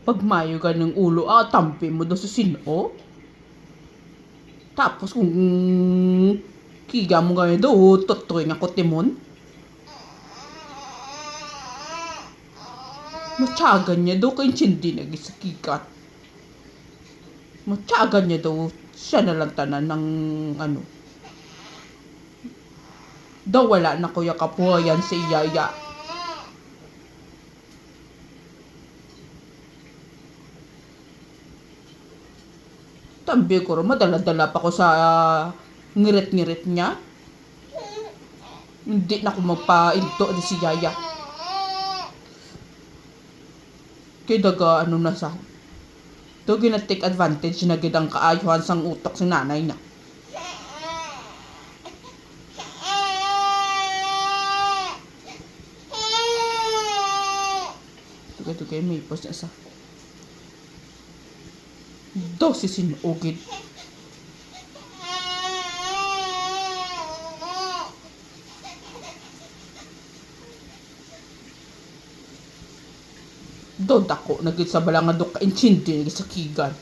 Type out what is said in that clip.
Pag mayo ka ng ulo, tampi mo daw sa sino. Tapos kung kiga mo ganyan daw, tutuloy nga ko timon. Matyagan niya daw kay hindi nagisakikat. Matyagan niya daw, siya na lang tanan ng ano. Daw wala na kuya kapuhayan si Yaya. Tambi ko rin, madala-dala pa ko sa ngirit-ngirit niya. Hindi na ako magpa-into di si Yaya. Kaya daga ano na sa. Ito gina-take advantage na gidang kaayuhan sang utak sa nanay na. Ito kayo may post niya sa. Daw si sinugid. Daw dako nagit sa balangan do ka intindi sa kigan.